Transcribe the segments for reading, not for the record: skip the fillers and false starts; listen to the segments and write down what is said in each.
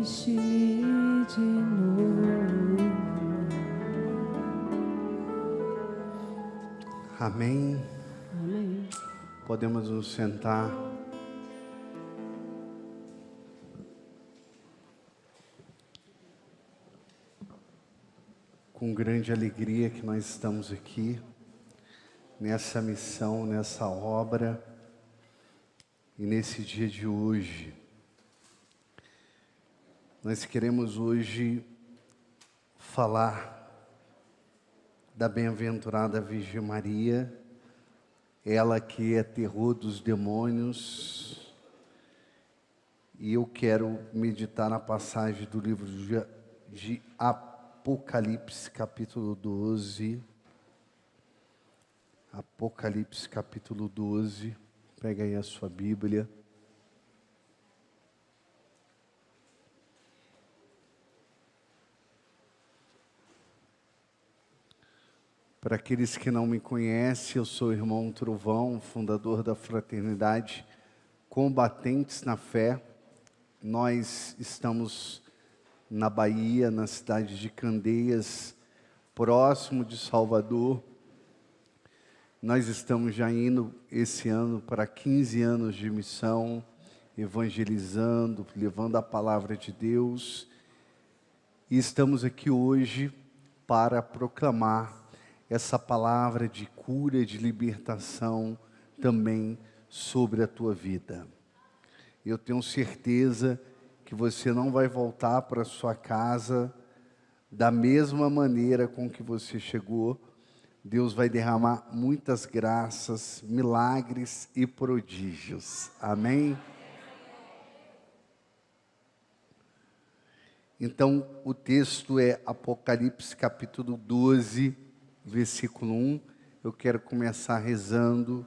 enche-me de novo. Amém. Amém. Podemos nos sentar. Com grande alegria que nós estamos aqui, nessa missão, nessa obra, e nesse dia de hoje. Nós queremos hoje falar da bem-aventurada Virgem Maria, ela que é terror dos demônios, e eu quero meditar na passagem do livro de Apocalipse, capítulo 12. Apocalipse, capítulo 12. Pega aí a sua Bíblia. Para aqueles que não me conhecem, eu sou o irmão Trovão, fundador da Fraternidade Combatentes na Fé. Nós estamos na Bahia, na cidade de Candeias, próximo de Salvador. Nós estamos já indo esse ano para 15 anos de missão, evangelizando, levando a palavra de Deus. E estamos aqui hoje para proclamar essa palavra de cura, de libertação também sobre a tua vida. Eu tenho certeza que você não vai voltar para a sua casa da mesma maneira com que você chegou. Deus vai derramar muitas graças, milagres e prodígios. Amém? Então, o texto é Apocalipse capítulo 12, versículo 1. Eu quero começar rezando.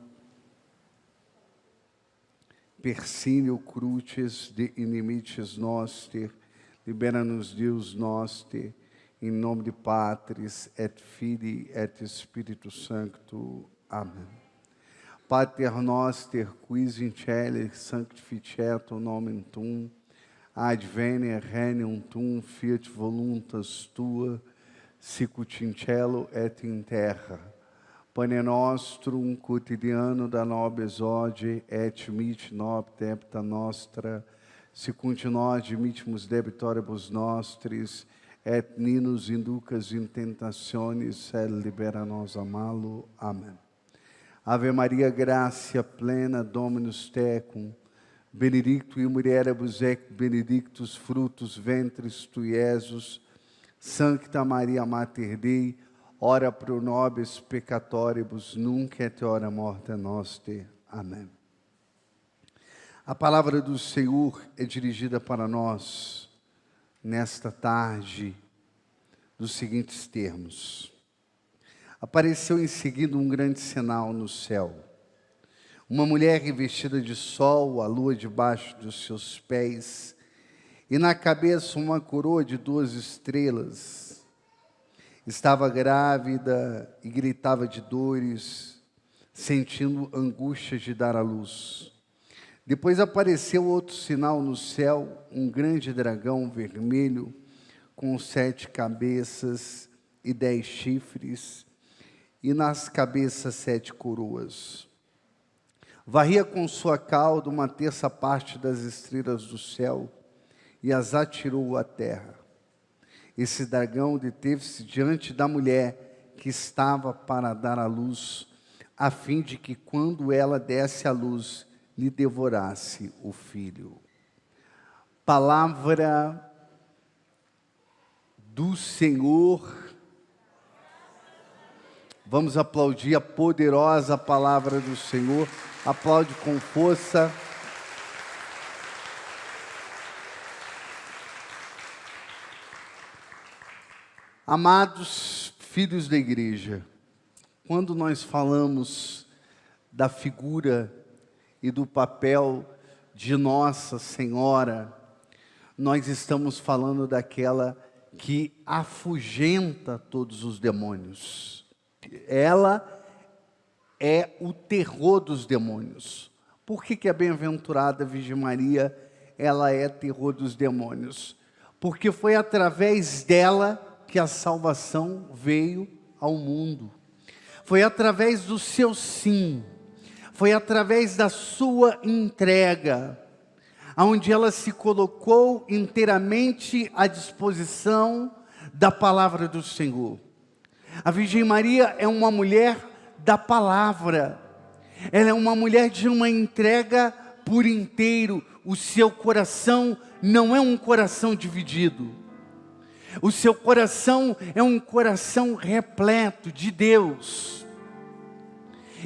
Persínio crucis de inimites noster, libera-nos Deus noster, em nome de Patris, et Filii, et Spiritus Sancto. Amém. Pater noster, quis in celi sanctificetur nomen tuum, adveniat regnum tuum, fiat voluntas tua, sicut in cielo et in terra. Pane nostrum quotidiano da nobis hodie, et mit nobis debita nostra, sicut nos dimittimus debitoribus nostris, et ni nos inducas in tentationis, sed libera nos a malo. Amém. Ave Maria, gratia plena, Dominus tecum, benedictum in mulieribus et benedictus fructus ventris tui, Iesus. Sancta Maria Mater Dei, ora pro nobis peccatoribus, nunc et hora morte noster. Amém. A palavra do Senhor é dirigida para nós, nesta tarde, dos seguintes termos. Apareceu em seguida um grande sinal no céu. Uma mulher revestida de sol, a lua debaixo dos seus pés, e na cabeça uma coroa de 12 estrelas. Estava grávida e gritava de dores, sentindo angústia de dar à luz. Depois apareceu outro sinal no céu, um grande dragão vermelho, com 7 cabeças e 10 chifres, e nas cabeças 7 coroas. Varria com sua cauda 1/3 das estrelas do céu, e as atirou à terra. Esse dragão deteve-se diante da mulher que estava para dar à luz, a fim de que, quando ela desse à luz, lhe devorasse o filho. Palavra do Senhor. Vamos aplaudir a poderosa palavra do Senhor. Aplaude com força. Amados filhos da igreja, quando nós falamos da figura e do papel de Nossa Senhora, nós estamos falando daquela que afugenta todos os demônios. Ela é o terror dos demônios. Por que a bem-aventurada Virgem Maria, ela é terror dos demônios? porque foi através dela que a salvação veio ao mundo. Foi através do seu sim, foi através da sua entrega, onde ela se colocou inteiramente à disposição da palavra do Senhor. A Virgem Maria é uma mulher da palavra, ela é uma mulher de uma entrega por inteiro. O seu coração não é um coração dividido, o seu coração é um coração repleto de Deus.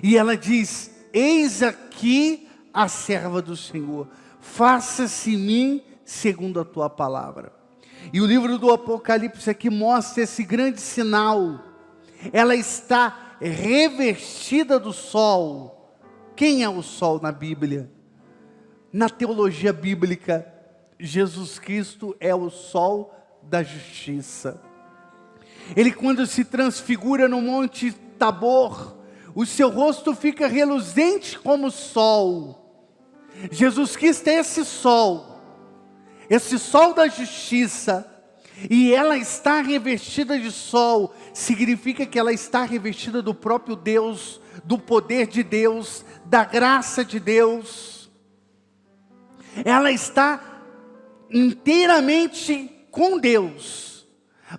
E ela diz: eis aqui a serva do Senhor, faça-se em mim segundo a tua palavra. E o livro do Apocalipse aqui mostra esse grande sinal. Ela está revestida do sol. Quem é o sol na Bíblia? Na teologia bíblica, Jesus Cristo é o sol da justiça. Ele, quando se transfigura no Monte Tabor, o seu rosto fica reluzente como o sol. Jesus Cristo é esse sol da justiça, e ela está revestida de sol, significa que ela está revestida do próprio Deus, do poder de Deus, da graça de Deus. Ela está inteiramente com Deus.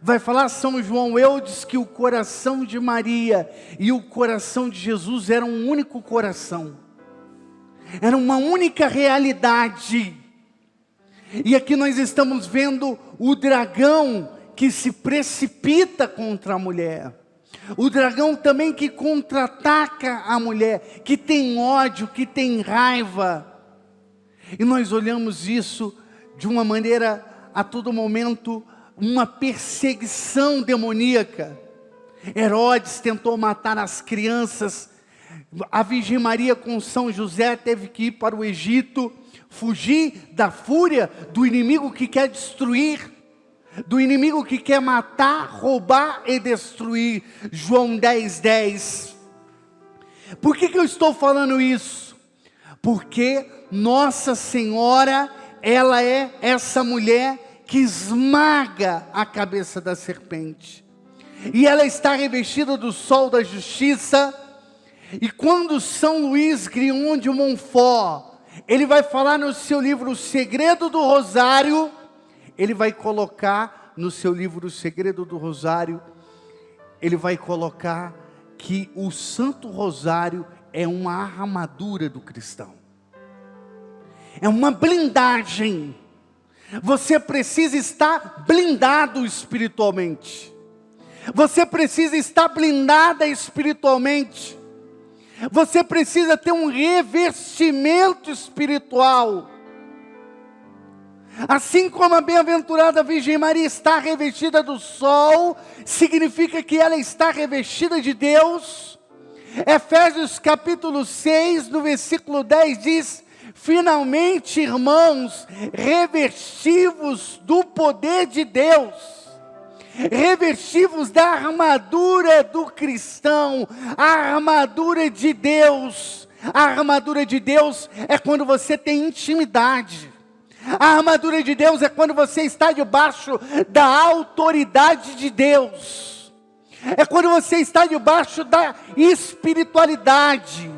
Vai falar São João Eudes que o coração de Maria e o coração de Jesus eram um único coração, era uma única realidade. E aqui nós estamos vendo o dragão que se precipita contra a mulher, o dragão também que contra-ataca a mulher, que tem ódio, que tem raiva. E nós olhamos isso de uma maneira, a todo momento, uma perseguição demoníaca. Herodes tentou matar as crianças. A Virgem Maria com São José teve que ir para o Egito, fugir da fúria do inimigo que quer destruir, do inimigo que quer matar, roubar e destruir. João 10:10. Por que eu estou falando isso? Porque Nossa Senhora, ela é essa mulher que esmaga a cabeça da serpente, e ela está revestida do sol da justiça. E quando São Luís Grignon de Montfort, ele vai falar no seu livro O Segredo do Rosário, ele vai colocar no seu livro O Segredo do Rosário, ele vai colocar que o Santo Rosário é uma armadura do cristão, é uma blindagem. Você precisa estar blindado espiritualmente, você precisa estar blindada espiritualmente, você precisa ter um revestimento espiritual. Assim como a bem-aventurada Virgem Maria está revestida do sol, significa que ela está revestida de Deus. Efésios capítulo 6, no versículo 10 diz: finalmente, irmãos, revestivos do poder de Deus, revestivos da armadura do cristão, a armadura de Deus. A armadura de Deus é quando você tem intimidade. A armadura de Deus é quando você está debaixo da autoridade de Deus, é quando você está debaixo da espiritualidade,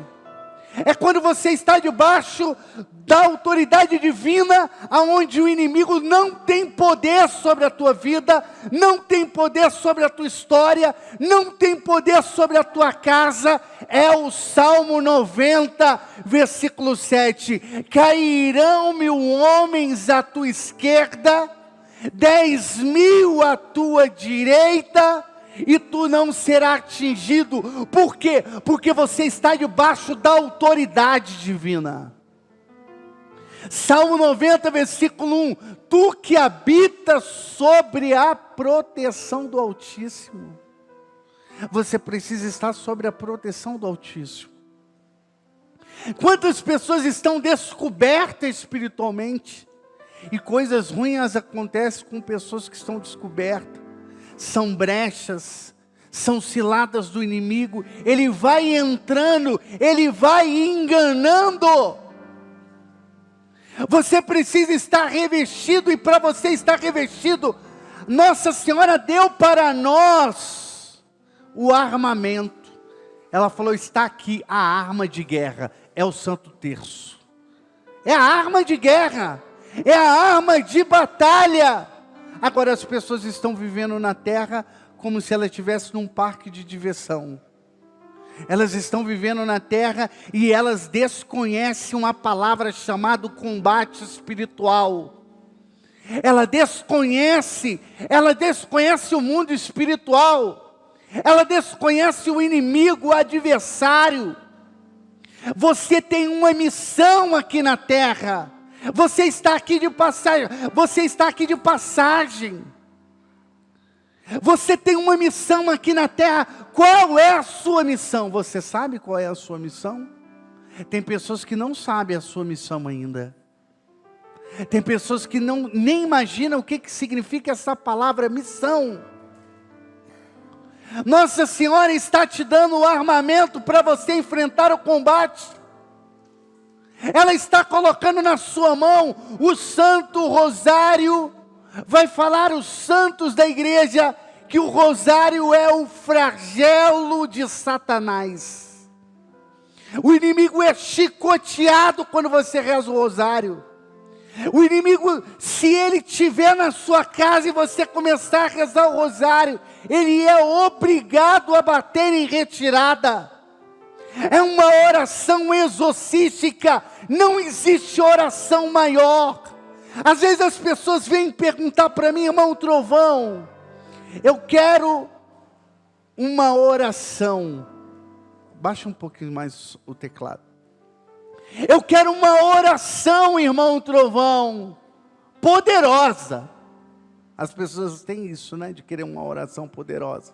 é quando você está debaixo da autoridade divina, aonde o inimigo não tem poder sobre a tua vida, não tem poder sobre a tua história, não tem poder sobre a tua casa. É o Salmo 90, versículo 7. Cairão 1000 homens à tua esquerda, 10.000 à tua direita, e tu não serás atingido. Por quê? Porque você está debaixo da autoridade divina. Salmo 90, versículo 1. Tu que habitas sobre a proteção do Altíssimo. Você precisa estar sobre a proteção do Altíssimo. Quantas pessoas estão descobertas espiritualmente, e coisas ruins acontecem com pessoas que estão descobertas. São brechas, são ciladas do inimigo. Ele vai entrando, ele vai enganando. Você precisa estar revestido, e para você estar revestido, Nossa Senhora deu para nós o armamento. Ela falou: está aqui a arma de guerra, é o Santo Terço. É a arma de guerra, é a arma de batalha. Agora as pessoas estão vivendo na terra como se ela estivesse num parque de diversão. Elas estão vivendo na terra e elas desconhecem uma palavra chamada combate espiritual. Ela desconhece o mundo espiritual. Ela desconhece o inimigo, o adversário. Você tem uma missão aqui na terra. Você está aqui de passagem. Você tem uma missão aqui na terra. Qual é a sua missão? Você sabe qual é a sua missão? Tem pessoas que não sabem a sua missão ainda. Tem pessoas que nem imaginam o que significa essa palavra missão. Nossa Senhora está te dando o armamento para você enfrentar o combate. Ela está colocando na sua mão o Santo Rosário. Vai falar os santos da igreja que o rosário é o flagelo de Satanás. O inimigo é chicoteado quando você reza o rosário. O inimigo, se ele estiver na sua casa e você começar a rezar o rosário, ele é obrigado a bater em retirada. É uma oração exorcística, não existe oração maior. Às vezes as pessoas vêm perguntar para mim: irmão Trovão, eu quero uma oração. Baixa um pouquinho mais o teclado. Eu quero uma oração, irmão Trovão, poderosa. As pessoas têm isso, né, de querer uma oração poderosa.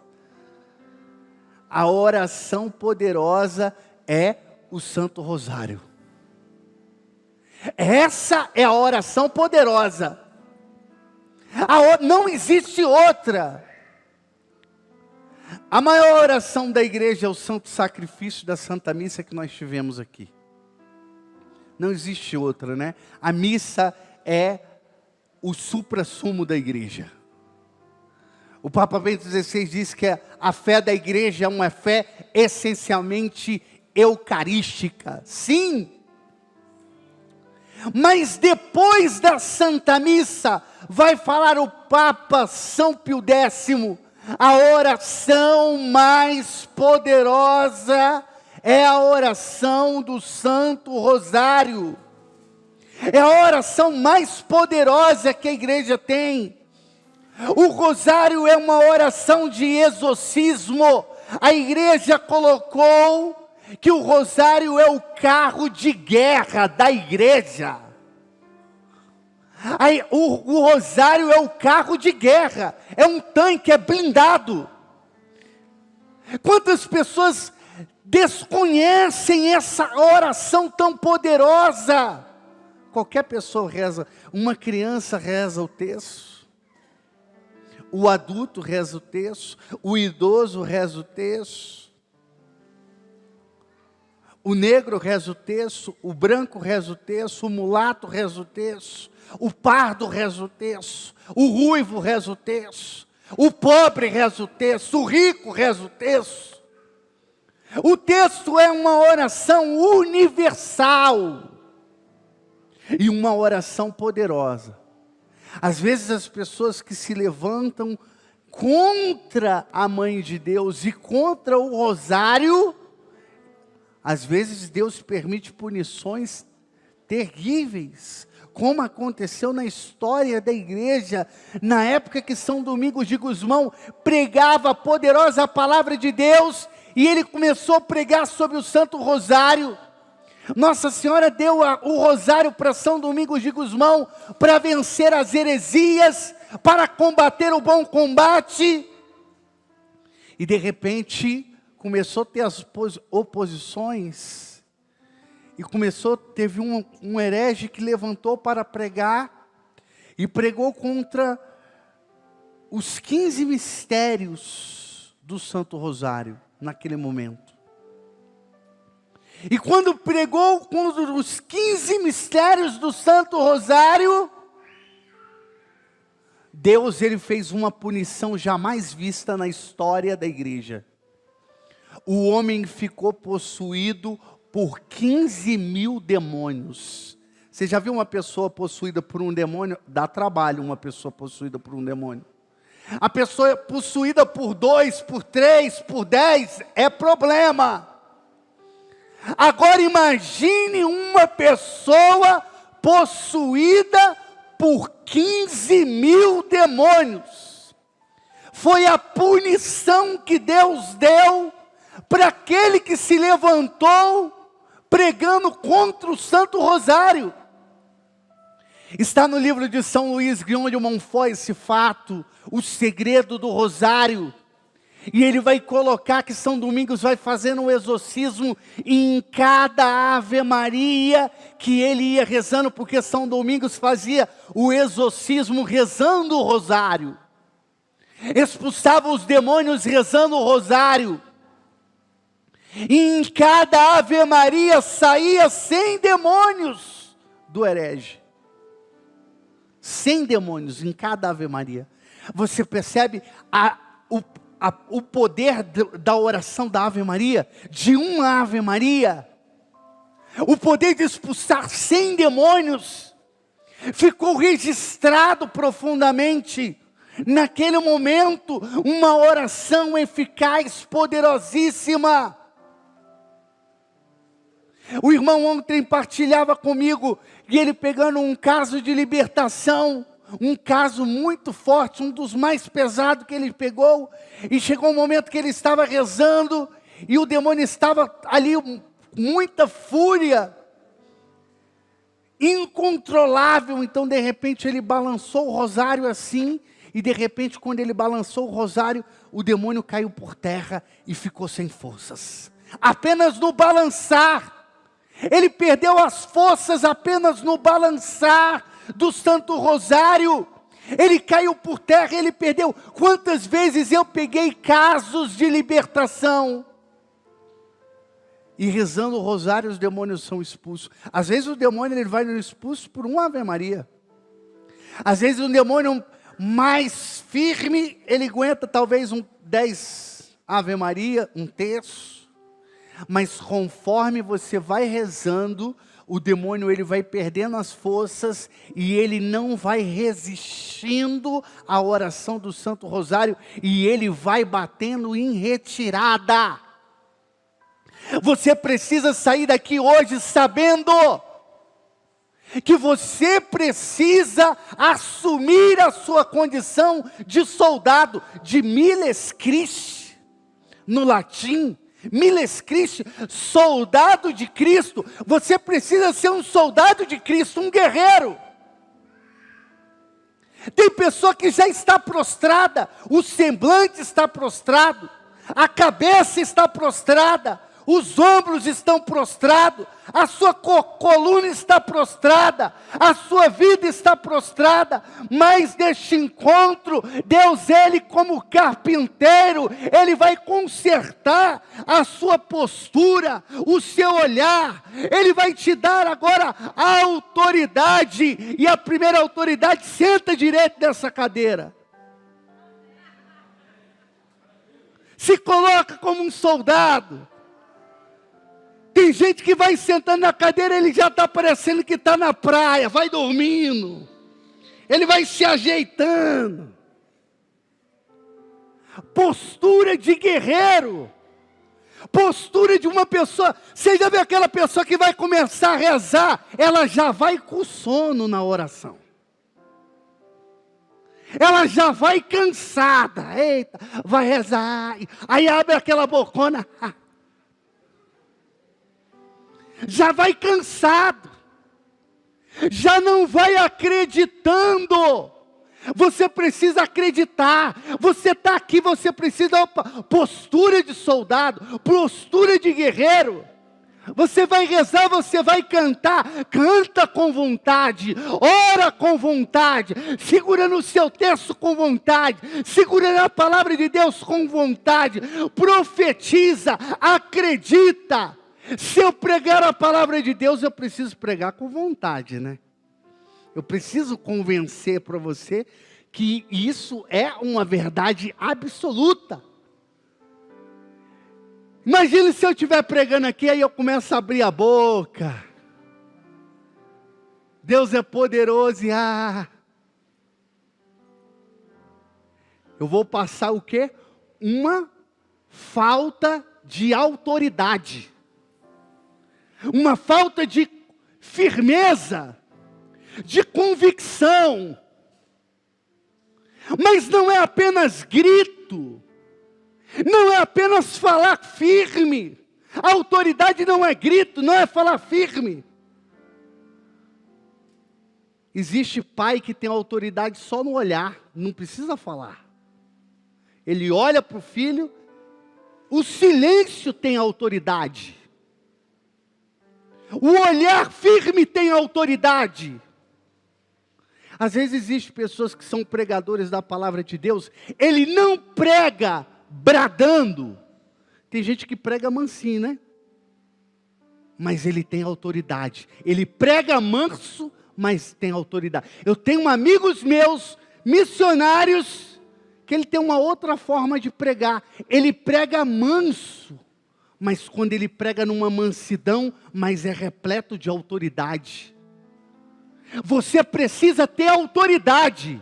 A oração poderosa é o Santo Rosário. Essa é a oração poderosa. Não existe outra. A maior oração da igreja é o Santo Sacrifício da Santa Missa que nós tivemos aqui. Não existe outra, né? A missa é o suprassumo da igreja. O Papa Bento XVI diz que a fé da igreja é uma fé essencialmente eucarística. Sim. Mas depois da Santa Missa, vai falar o Papa São Pio X, a oração mais poderosa é a oração do Santo Rosário. É a oração mais poderosa que a igreja tem. O rosário é uma oração de exorcismo. A igreja colocou que o rosário é o carro de guerra da igreja. O rosário é o carro de guerra, é um tanque, é blindado. Quantas pessoas desconhecem essa oração tão poderosa? Qualquer pessoa reza, uma criança reza o terço, o adulto reza o terço, o idoso reza o terço, o negro reza o terço, o branco reza o terço, o mulato reza o terço, o pardo reza o terço, o ruivo reza o terço, o pobre reza o terço, o rico reza o terço. O terço é uma oração universal e uma oração poderosa. Às vezes as pessoas que se levantam contra a Mãe de Deus e contra o rosário, às vezes Deus permite punições terríveis, como aconteceu na história da igreja, na época que São Domingos de Gusmão pregava a poderosa palavra de Deus, e ele começou a pregar sobre o Santo Rosário. Nossa Senhora deu o rosário para São Domingos de Gusmão, para vencer as heresias, para combater o bom combate, e de repente começou a ter as oposições, e teve um herege que levantou para pregar, e pregou contra os 15 mistérios do Santo Rosário, naquele momento. E quando pregou com os 15 mistérios do Santo Rosário, Deus ele fez uma punição jamais vista na história da igreja. O homem ficou possuído por 15.000 demônios. Você já viu uma pessoa possuída por um demônio? Dá trabalho uma pessoa possuída por um demônio. A pessoa possuída por 2, por 3, por 10, é problema. Agora imagine uma pessoa possuída por 15.000 demônios. Foi a punição que Deus deu para aquele que se levantou pregando contra o Santo Rosário. Está no livro de São Luís Guion de Montfort esse fato, o segredo do Rosário. E ele vai colocar que São Domingos vai fazendo um exorcismo em cada Ave Maria que ele ia rezando, porque São Domingos fazia o exorcismo rezando o Rosário. Expulsava os demônios rezando o Rosário. E em cada Ave Maria saía 100 demônios do herege. 100 demônios em cada Ave Maria. Você percebe o poder da oração da Ave Maria? De uma Ave Maria. O poder de expulsar 100 demônios. Ficou registrado profundamente. Naquele momento, uma oração eficaz, poderosíssima. O irmão ontem partilhava comigo, e ele pegando um caso de libertação, um caso muito forte, um dos mais pesados que ele pegou, e chegou um momento que ele estava rezando, e o demônio estava ali, muita fúria, incontrolável. Então de repente ele balançou o rosário assim, e de repente quando ele balançou o rosário, o demônio caiu por terra e ficou sem forças, apenas no balançar. Ele perdeu as forças apenas no balançar do Santo Rosário. Ele caiu por terra, ele perdeu. Quantas vezes eu peguei casos de libertação, e rezando o rosário os demônios são expulsos. Às vezes o demônio ele vai expulso por uma Ave Maria. Às vezes o demônio mais firme, ele aguenta talvez 10 Ave Maria, um terço. Mas conforme você vai rezando, o demônio ele vai perdendo as forças e ele não vai resistindo à oração do Santo Rosário e ele vai batendo em retirada. Você precisa sair daqui hoje sabendo que você precisa assumir a sua condição de soldado, de miles Christi, no latim. Miles Christi, soldado de Cristo. Você precisa ser um soldado de Cristo, um guerreiro. Tem pessoa que já está prostrada, o semblante está prostrado, a cabeça está prostrada, os ombros estão prostrados, a sua coluna está prostrada, a sua vida está prostrada, mas neste encontro, Deus, Ele como carpinteiro, Ele vai consertar a sua postura, o seu olhar, Ele vai te dar agora a autoridade, e a primeira autoridade, senta direito dessa cadeira. Se coloca como um soldado. Tem gente que vai sentando na cadeira, ele já está parecendo que está na praia, vai dormindo. Ele vai se ajeitando. Postura de guerreiro. Postura de uma pessoa. Você já viu aquela pessoa que vai começar a rezar, ela já vai com sono na oração. Ela já vai cansada. Eita, vai rezar. Aí abre aquela bocona. Já vai cansado, já não vai acreditando. Você precisa acreditar. Você está aqui, você precisa, postura de soldado, postura de guerreiro. Você vai rezar, você vai cantar, canta com vontade, ora com vontade, segura no seu texto com vontade, segura na palavra de Deus com vontade, profetiza, acredita. Se eu pregar a palavra de Deus, eu preciso pregar com vontade, né? Eu preciso convencer para você que isso é uma verdade absoluta. Imagine se eu estiver pregando aqui, aí eu começo a abrir a boca. Deus é poderoso e eu vou passar o quê? Uma falta de autoridade. Uma falta de firmeza, de convicção. Mas não é apenas grito, não é apenas falar firme. A autoridade não é grito, não é falar firme. Existe pai que tem autoridade só no olhar, não precisa falar. Ele olha para o filho, o silêncio tem autoridade. O olhar firme tem autoridade. Às vezes existem pessoas que são pregadores da palavra de Deus, ele não prega bradando. Tem gente que prega mansinho, né? Mas ele tem autoridade. Ele prega manso, mas tem autoridade. Eu tenho amigos meus, missionários, que ele tem uma outra forma de pregar. Ele prega manso, mas quando ele prega numa mansidão, mas é repleto de autoridade. Você precisa ter autoridade.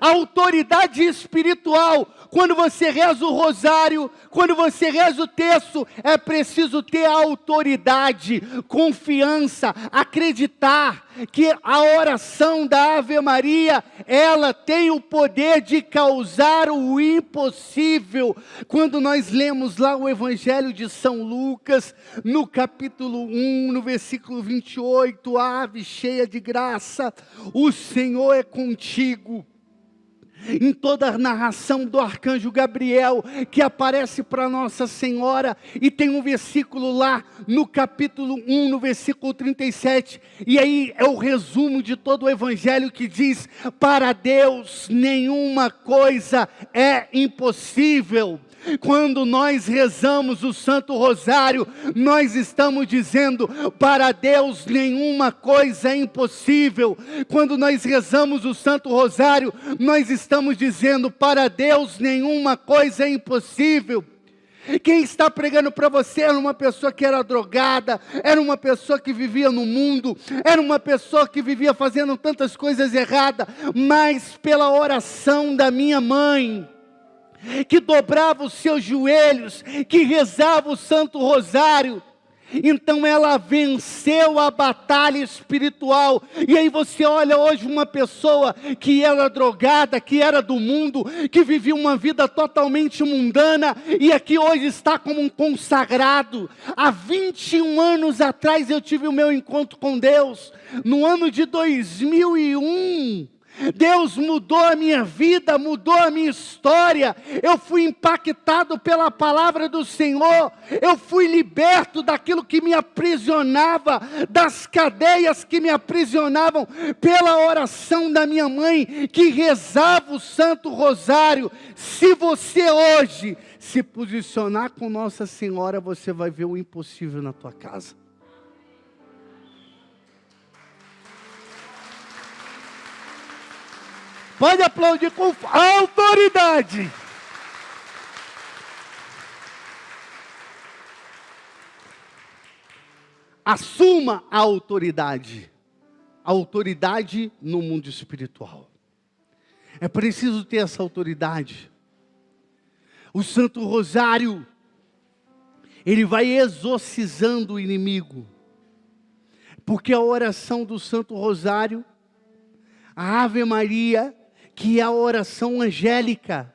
A autoridade espiritual. Quando você reza o rosário, quando você reza o terço, é preciso ter autoridade, confiança, acreditar que a oração da Ave Maria, ela tem o poder de causar o impossível. Quando nós lemos lá o Evangelho de São Lucas, no capítulo 1, no versículo 28, ave cheia de graça, o Senhor é contigo. Em toda a narração do arcanjo Gabriel, que aparece para Nossa Senhora, e tem um versículo lá, no capítulo 1, no versículo 37, e aí é o resumo de todo o Evangelho que diz, para Deus nenhuma coisa é impossível. Quando nós rezamos o Santo Rosário, nós estamos dizendo, para Deus nenhuma coisa é impossível. Quando nós rezamos o Santo Rosário, nós estamos dizendo, para Deus nenhuma coisa é impossível. Quem está pregando para você era uma pessoa que era drogada, era uma pessoa que vivia no mundo, era uma pessoa que vivia fazendo tantas coisas erradas, mas pela oração da minha mãe, que dobrava os seus joelhos, que rezava o Santo Rosário, então ela venceu a batalha espiritual. E aí você olha hoje uma pessoa que era drogada, que era do mundo, que vivia uma vida totalmente mundana, e aqui hoje está como um consagrado. Há 21 anos atrás eu tive o meu encontro com Deus, no ano de 2001, Deus mudou a minha vida, mudou a minha história. Eu fui impactado pela palavra do Senhor. Eu fui liberto daquilo que me aprisionava, das cadeias que me aprisionavam, pela oração da minha mãe, que rezava o Santo Rosário. Se você hoje se posicionar com Nossa Senhora, você vai ver o impossível na tua casa. Pode aplaudir com autoridade. Assuma a autoridade. A autoridade no mundo espiritual. É preciso ter essa autoridade. O Santo Rosário, ele vai exorcizando o inimigo. Porque a oração do Santo Rosário, a Ave Maria, que é a oração angélica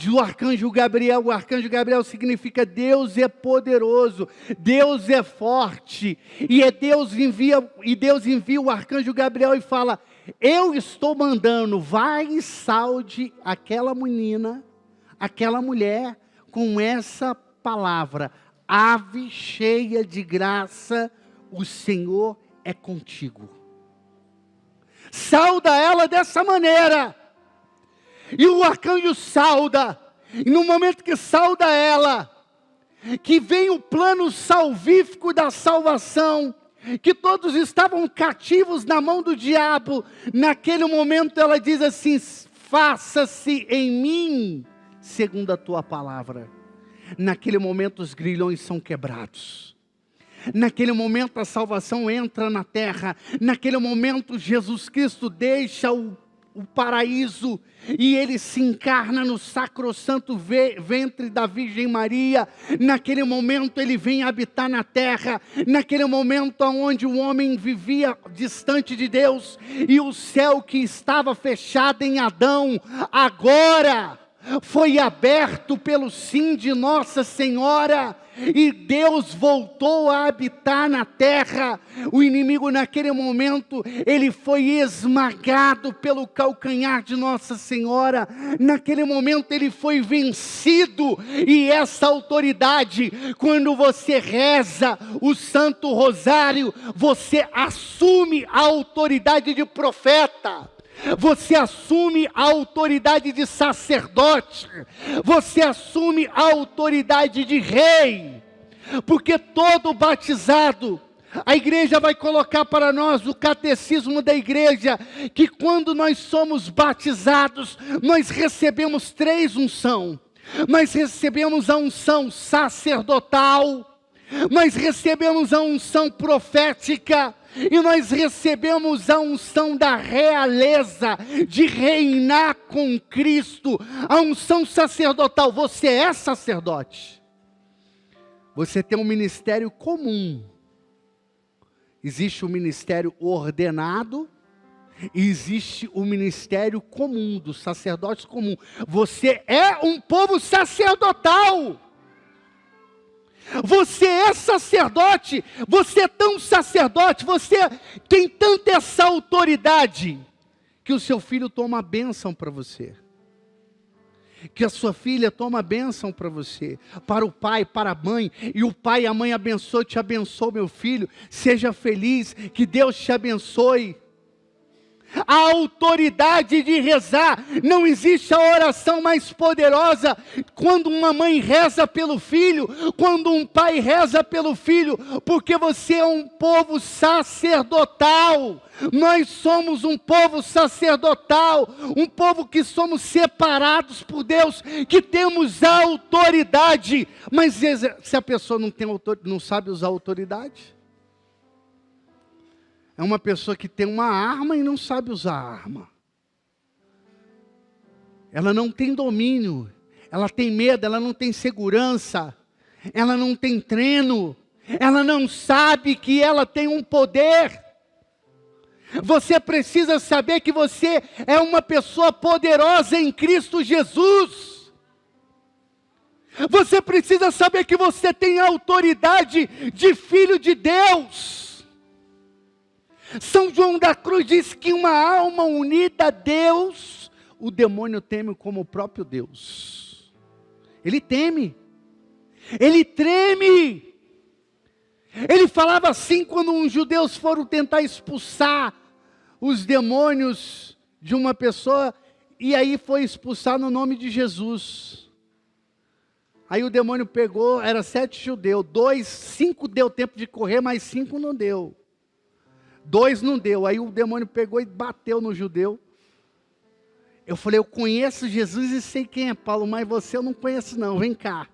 do arcanjo Gabriel. O arcanjo Gabriel significa Deus é poderoso, Deus é forte, e Deus envia o arcanjo Gabriel e fala, eu estou mandando, vai e salve aquela menina, aquela mulher, com essa palavra, ave cheia de graça, o Senhor é contigo. Sauda ela dessa maneira. E o arcanjo sauda. E no momento que sauda ela, que vem o plano salvífico da salvação, que todos estavam cativos na mão do diabo. Naquele momento ela diz assim: faça-se em mim segundo a tua palavra. Naquele momento os grilhões são quebrados. Naquele momento a salvação entra na terra. Naquele momento Jesus Cristo deixa o paraíso e ele se encarna no sacrossanto ventre da Virgem Maria. Naquele momento ele vem habitar na terra. Naquele momento onde o homem vivia distante de Deus e o céu que estava fechado em Adão, agora foi aberto pelo sim de Nossa Senhora, e Deus voltou a habitar na terra. O inimigo naquele momento, ele foi esmagado pelo calcanhar de Nossa Senhora. Naquele momento ele foi vencido, e essa autoridade, quando você reza o Santo Rosário, você assume a autoridade de profeta. Você assume a autoridade de sacerdote, você assume a autoridade de rei, porque todo batizado, a igreja vai colocar para nós o catecismo da igreja, que quando nós somos batizados, nós recebemos 3 unções. Nós recebemos a unção sacerdotal, nós recebemos a unção profética, e nós recebemos a unção da realeza, de reinar com Cristo. A unção sacerdotal, você é sacerdote. Você tem um ministério comum. Existe o ministério ordenado, e existe o ministério comum, dos sacerdotes comum. Você é um povo sacerdotal. Você é sacerdote, você é tão sacerdote, você tem tanta essa autoridade, que o seu filho toma a bênção para você, que a sua filha toma a bênção para você, para o pai, para a mãe, e o pai e a mãe abençoam, te abençoe meu filho, seja feliz, que Deus te abençoe. A autoridade de rezar, não existe a oração mais poderosa quando uma mãe reza pelo filho, quando um pai reza pelo filho, porque você é um povo sacerdotal. Nós somos um povo sacerdotal, um povo que somos separados por Deus, que temos autoridade. Mas se a pessoa não sabe usar autoridade, é uma pessoa que tem uma arma e não sabe usar a arma. Ela não tem domínio, ela tem medo, ela não tem segurança, ela não tem treino, ela não sabe que ela tem um poder. Você precisa saber que você é uma pessoa poderosa em Cristo Jesus. Você precisa saber que você tem autoridade de filho de Deus. São João da Cruz diz que uma alma unida a Deus, o demônio teme como o próprio Deus. Ele teme, ele treme. Ele falava assim quando os judeus foram tentar expulsar os demônios de uma pessoa, e aí foi expulsar no nome de Jesus. Aí o demônio pegou, era 7 judeus, 5 deu tempo de correr, mas 5 não deu. 2 não deu, aí o demônio pegou e bateu no judeu. Eu falei, eu conheço Jesus e sei quem é Paulo, mas você eu não conheço não, vem cá.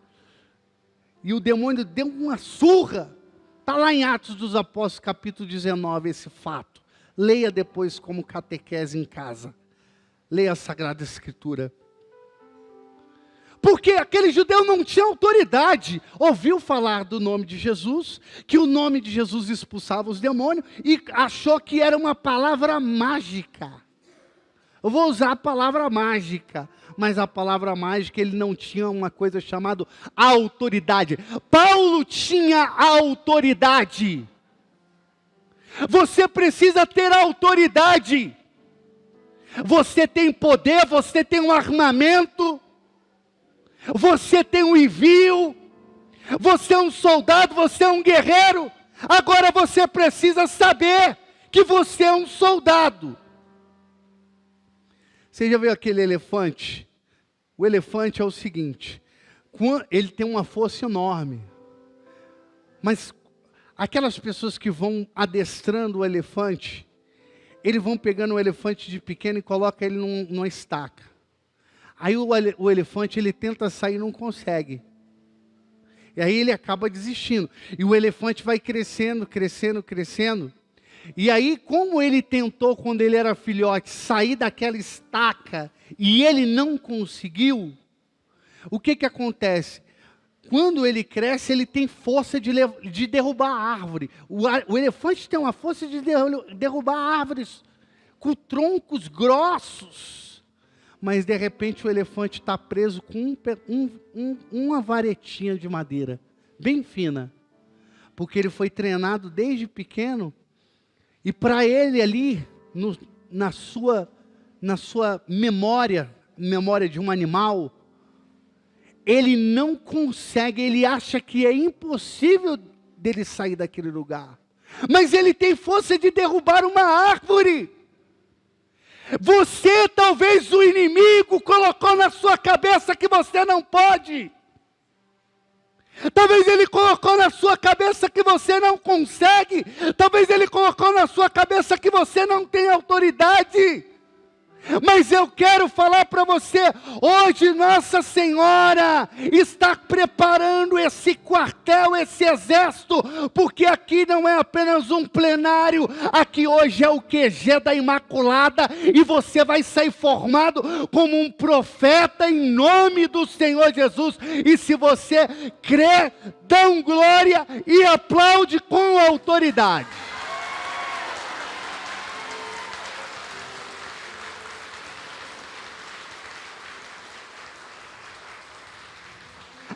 E o demônio deu uma surra. Está lá em Atos dos Apóstolos, capítulo 19, esse fato. Leia depois como catequese em casa. Leia a Sagrada Escritura. Porque aquele judeu não tinha autoridade, ouviu falar do nome de Jesus, que o nome de Jesus expulsava os demônios, e achou que era uma palavra mágica. Eu vou usar a palavra mágica, mas a palavra mágica ele não tinha uma coisa chamada autoridade. Paulo tinha autoridade. Você precisa ter autoridade. Você tem poder, você tem um armamento, você tem um envio, você é um soldado, você é um guerreiro. Agora você precisa saber que você é um soldado. Você já viu aquele elefante? O elefante é o seguinte: Ele tem uma força enorme. Mas aquelas pessoas que vão adestrando o elefante, eles vão pegando o elefante de pequeno e colocam ele numa estaca. Aí o elefante, ele tenta sair e não consegue. E aí ele acaba desistindo. E o elefante vai crescendo, crescendo, crescendo. E aí, como ele tentou, quando ele era filhote, sair daquela estaca, e ele não conseguiu, o que acontece? Quando ele cresce, ele tem força de derrubar a árvore. O elefante tem uma força de derrubar árvores com troncos grossos. Mas, de repente, o elefante está preso com uma varetinha de madeira, bem fina. Porque ele foi treinado desde pequeno. E para ele ali, na sua memória de um animal, ele não consegue, ele acha que é impossível dele sair daquele lugar. Mas ele tem força de derrubar uma árvore. Você, talvez o inimigo colocou na sua cabeça que você não pode. Talvez ele colocou na sua cabeça que você não consegue. Talvez ele colocou na sua cabeça que você não tem autoridade. Mas eu quero falar para você, hoje Nossa Senhora está preparando esse quartel, esse exército, porque aqui não é apenas um plenário, aqui hoje é o QG da Imaculada, e você vai sair formado como um profeta em nome do Senhor Jesus, e se você crê, dá glória e aplaude com autoridade.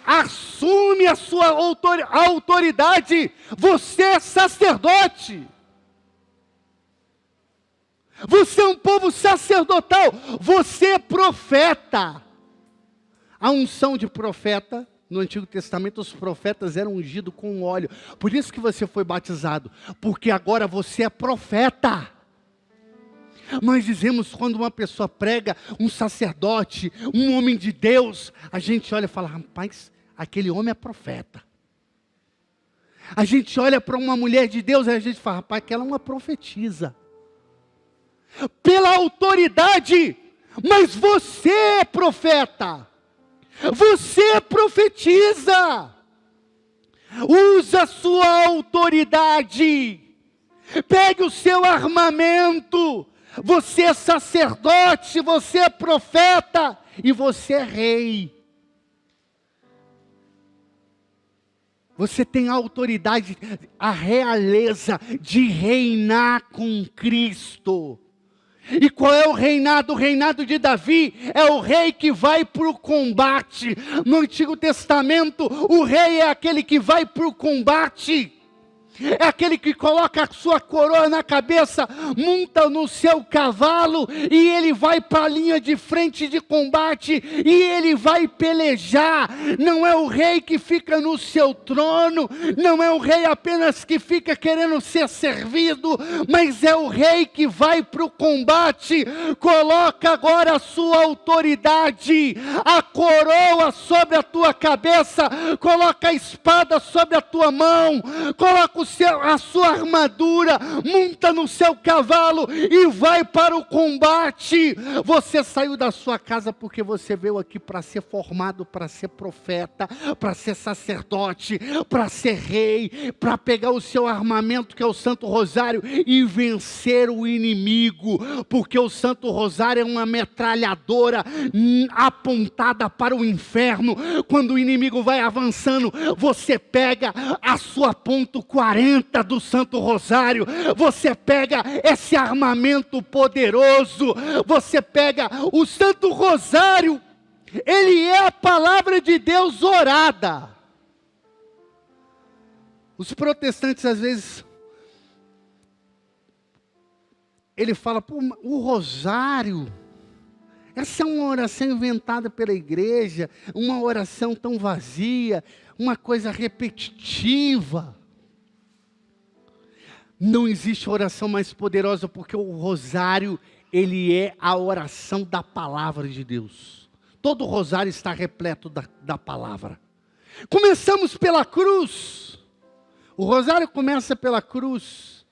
Assume a sua autoridade. Você é sacerdote. Você é um povo sacerdotal. Você é profeta. A unção de profeta, no Antigo Testamento, os profetas eram ungidos com óleo. Por isso que você foi batizado. Porque agora você é profeta. Nós dizemos, quando uma pessoa prega, um sacerdote, um homem de Deus, a gente olha e fala, rapaz, aquele homem é profeta. A gente olha para uma mulher de Deus e a gente fala, rapaz, aquela é uma profetisa. Pela autoridade, mas você é profeta. Você profetiza. Usa a sua autoridade. Pegue o seu armamento. Você é sacerdote, você é profeta e você é rei. Você tem a autoridade, a realeza de reinar com Cristo. E qual é o reinado? O reinado de Davi é o rei que vai para o combate. No Antigo Testamento, o rei é aquele que vai para o combate. É aquele que coloca a sua coroa na cabeça, monta no seu cavalo e ele vai para a linha de frente de combate e ele vai pelejar. Não é o rei que fica no seu trono, não é o rei apenas que fica querendo ser servido, mas é o rei que vai para o combate. Coloca agora a sua autoridade, a coroa sobre a tua cabeça, coloca a espada sobre a tua mão, coloca a sua armadura, monta no seu cavalo e vai para o combate. Você saiu da sua casa porque você veio aqui para ser formado, para ser profeta, para ser sacerdote, para ser rei, para pegar o seu armamento que é o Santo Rosário e vencer o inimigo, porque o Santo Rosário é uma metralhadora apontada para o inferno. Quando o inimigo vai avançando, você pega a sua ponto 40 do Santo Rosário, você pega esse armamento poderoso, você pega o Santo Rosário, ele é a palavra de Deus orada. Os protestantes às vezes, ele fala, pô, o rosário, essa é uma oração inventada pela igreja, uma oração tão vazia, uma coisa repetitiva. Não existe oração mais poderosa, porque o rosário, ele é a oração da palavra de Deus. Todo o rosário está repleto da palavra. Começamos pela cruz. O rosário começa pela cruz.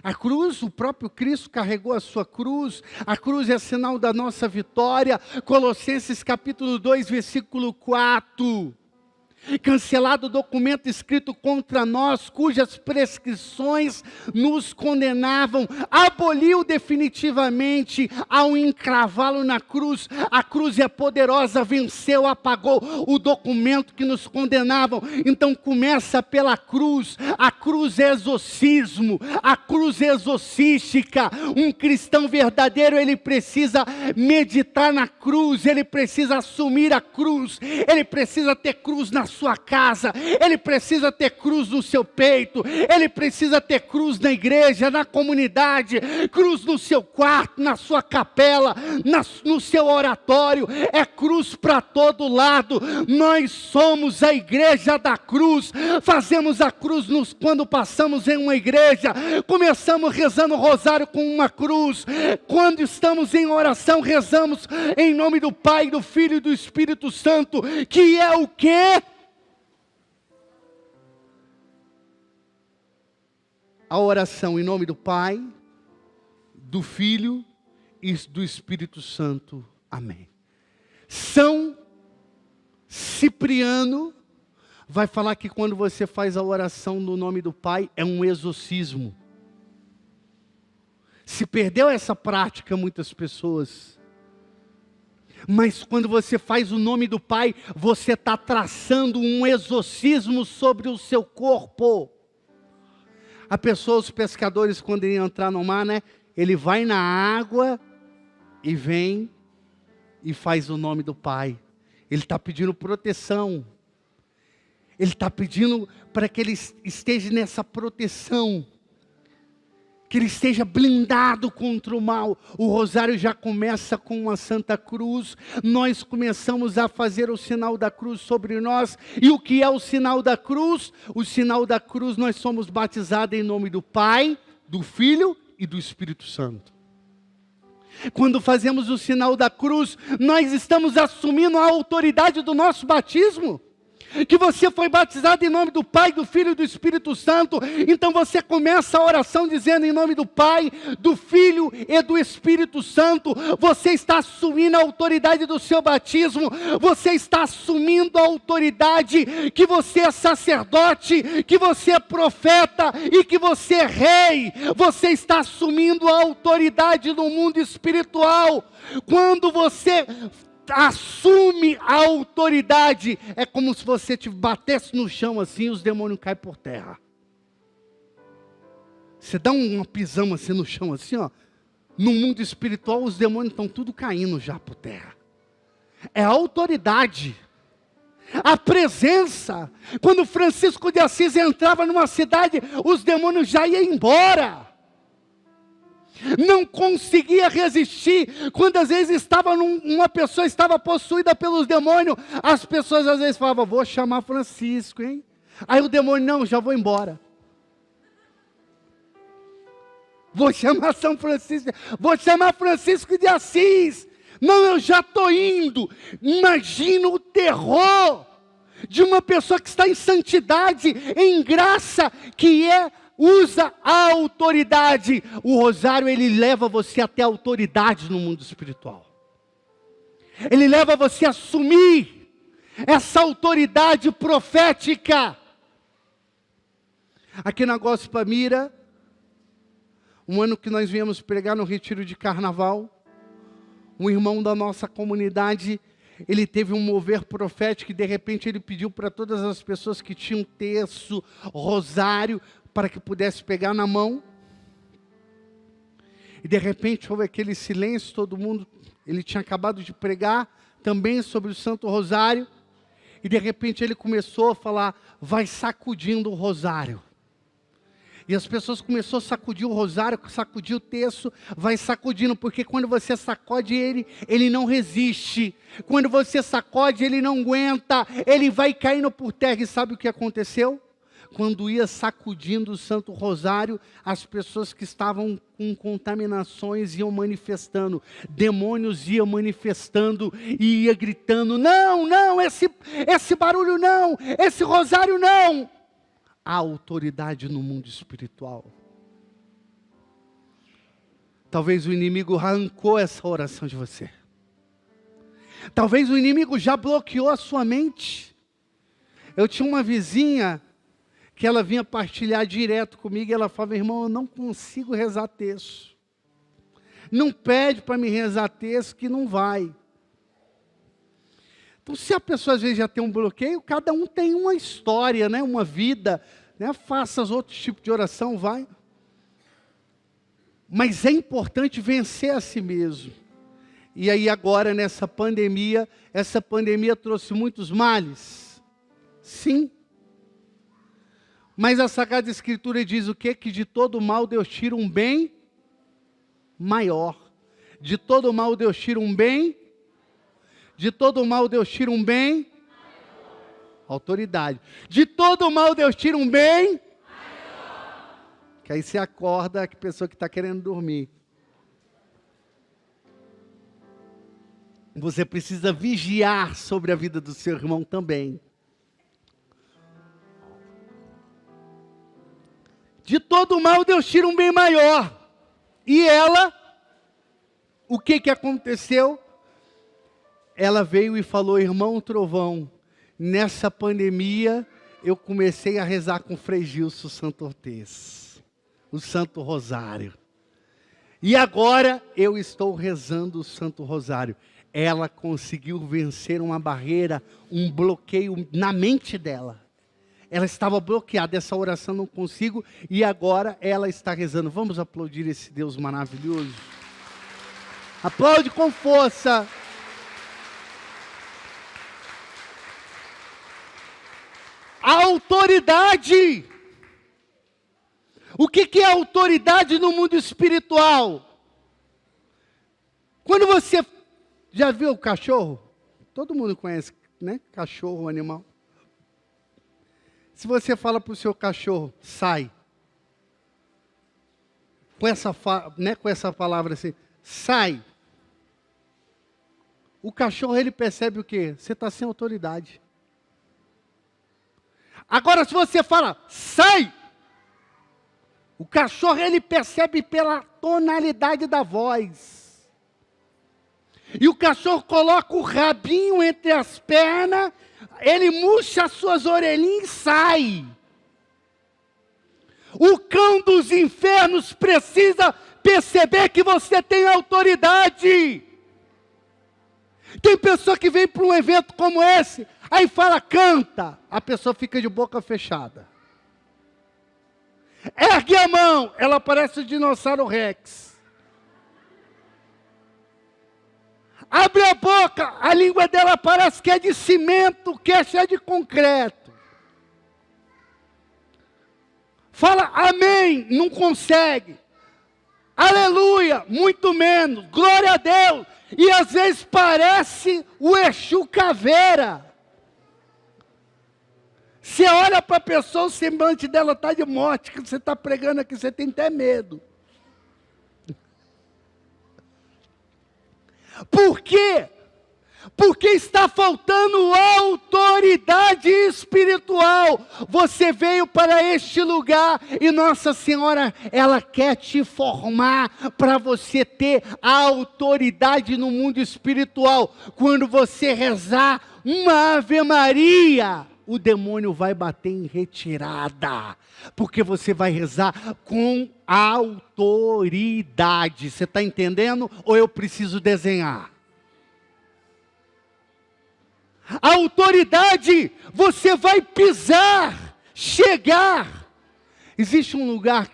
A cruz, o próprio Cristo carregou a sua cruz. A cruz é sinal da nossa vitória. Colossenses capítulo 2, versículo 4. Cancelado o documento escrito contra nós, cujas prescrições nos condenavam, aboliu definitivamente ao encravá-lo na cruz. A cruz é poderosa, venceu, apagou o documento que nos condenavam. Então começa pela cruz. A cruz é exorcismo, a cruz é exorcística. Um cristão verdadeiro, ele precisa meditar na cruz, ele precisa assumir a cruz, ele precisa ter cruz na sua casa, ele precisa ter cruz no seu peito, ele precisa ter cruz na igreja, na comunidade, cruz no seu quarto, na sua capela, no seu oratório, é cruz para todo lado. Nós somos a igreja da cruz, fazemos a cruz quando passamos em uma igreja, começamos rezando o rosário com uma cruz, quando estamos em oração, rezamos em nome do Pai, do Filho e do Espírito Santo, que é o quê? A oração em nome do Pai, do Filho e do Espírito Santo. Amém. São Cipriano vai falar que quando você faz a oração no nome do Pai, é um exorcismo. Se perdeu essa prática, muitas pessoas. Mas quando você faz o nome do Pai, você está traçando um exorcismo sobre o seu corpo. A pessoa, os pescadores, quando ele entrar no mar, né? Ele vai na água e vem e faz o nome do Pai. Ele está pedindo proteção. Ele está pedindo para que ele esteja nessa proteção. Que ele esteja blindado contra o mal. O rosário já começa com uma Santa Cruz. Nós começamos a fazer o sinal da cruz sobre nós. E o que é o sinal da cruz? O sinal da cruz, nós somos batizados em nome do Pai, do Filho e do Espírito Santo. Quando fazemos o sinal da cruz, nós estamos assumindo a autoridade do nosso batismo. Que você foi batizado em nome do Pai, do Filho e do Espírito Santo. Então você começa a oração dizendo em nome do Pai, do Filho e do Espírito Santo. Você está assumindo a autoridade do seu batismo. Você está assumindo a autoridade que você é sacerdote, que você é profeta e que você é rei. Você está assumindo a autoridade no mundo espiritual. Quando você assume a autoridade, é como se você te batesse no chão assim, os demônios caem por terra. Você dá uma pisão assim no chão assim, ó. No mundo espiritual os demônios estão tudo caindo já por terra. É a autoridade, a presença. Quando Francisco de Assis entrava numa cidade, os demônios já iam embora. Não conseguia resistir. Quando às vezes uma pessoa estava possuída pelos demônios, as pessoas às vezes falavam, vou chamar Francisco, hein? Aí o demônio, não, já vou embora. Vou chamar São Francisco, vou chamar Francisco de Assis. Não, eu já estou indo. Imagina o terror de uma pessoa que está em santidade, em graça, que usa a autoridade. O rosário, ele leva você até a autoridade no mundo espiritual. Ele leva você a assumir essa autoridade profética. Aqui na Gospel Mira, um ano que nós viemos pregar no retiro de carnaval, um irmão da nossa comunidade, ele teve um mover profético e de repente ele pediu para todas as pessoas que tinham terço, rosário, para que pudesse pegar na mão. E de repente houve aquele silêncio, todo mundo, ele tinha acabado de pregar também sobre o Santo Rosário. E de repente ele começou a falar, vai sacudindo o rosário. E as pessoas começaram a sacudir o rosário, sacudir o terço, vai sacudindo, porque quando você sacode ele, ele não resiste. Quando você sacode, ele não aguenta, ele vai caindo por terra. E sabe o que aconteceu? quando ia sacudindo o Santo Rosário, as pessoas que estavam com contaminações iam manifestando, demônios iam manifestando e ia gritando, não, esse barulho não, esse rosário não. Há autoridade no mundo espiritual. Talvez o inimigo arrancou essa oração de você. Talvez o inimigo já bloqueou a sua mente. Eu tinha uma vizinha que ela vinha partilhar direto comigo e ela falava, irmão, eu não consigo rezar texto. Não pede para me rezar texto que não vai. Então, se a pessoa às vezes já tem um bloqueio, cada um tem uma história, né? Uma vida, né? Faça os outros tipos de oração, vai. Mas é importante vencer a si mesmo. E aí agora nessa pandemia, essa pandemia trouxe muitos males. Sim. Mas a Sagrada Escritura diz o quê? Que de todo mal Deus tira um bem maior. De todo mal Deus tira um bem. De todo mal Deus tira um bem. Autoridade. De todo mal Deus tira um bem. Que aí você acorda a pessoa que está querendo dormir. Você precisa vigiar sobre a vida do seu irmão também. De todo mal Deus tira um bem maior. E ela, o que aconteceu? Ela veio e falou, irmão Trovão, nessa pandemia eu comecei a rezar com Frei Gilson Santo Ortez, o Santo Rosário. E agora eu estou rezando o Santo Rosário. Ela conseguiu vencer uma barreira, um bloqueio na mente dela. Ela estava bloqueada, essa oração não consigo, e agora ela está rezando. Vamos aplaudir esse Deus maravilhoso? Aplaude com força. A autoridade. O que é autoridade no mundo espiritual? Quando você já viu o cachorro? Todo mundo conhece, né? Cachorro, animal. Se você fala para o seu cachorro, sai. Com essa palavra assim, sai. O cachorro, ele percebe o quê? Você está sem autoridade. Agora, se você fala, sai. O cachorro, ele percebe pela tonalidade da voz. E o cachorro coloca o rabinho entre as pernas, ele murcha as suas orelhinhas e sai. O cão dos infernos precisa perceber que você tem autoridade. Tem pessoa que vem para um evento como esse, aí fala, canta, a pessoa fica de boca fechada. Ergue a mão, ela parece o dinossauro Rex. Abre a boca, a língua dela parece que é de cimento, que é cheia de concreto. Fala amém, não consegue. Aleluia, muito menos. Glória a Deus. E às vezes parece o Exu Caveira. Você olha para a pessoa, o semblante dela está de morte, que você está pregando aqui, você tem até medo. Por quê? Porque está faltando autoridade espiritual. Você veio para este lugar e Nossa Senhora, ela quer te formar para você ter a autoridade no mundo espiritual. Quando você rezar uma Ave Maria, o demônio vai bater em retirada, porque você vai rezar com autoridade. Você está entendendo? Ou eu preciso desenhar? A autoridade, você vai pisar, chegar. Existe um lugar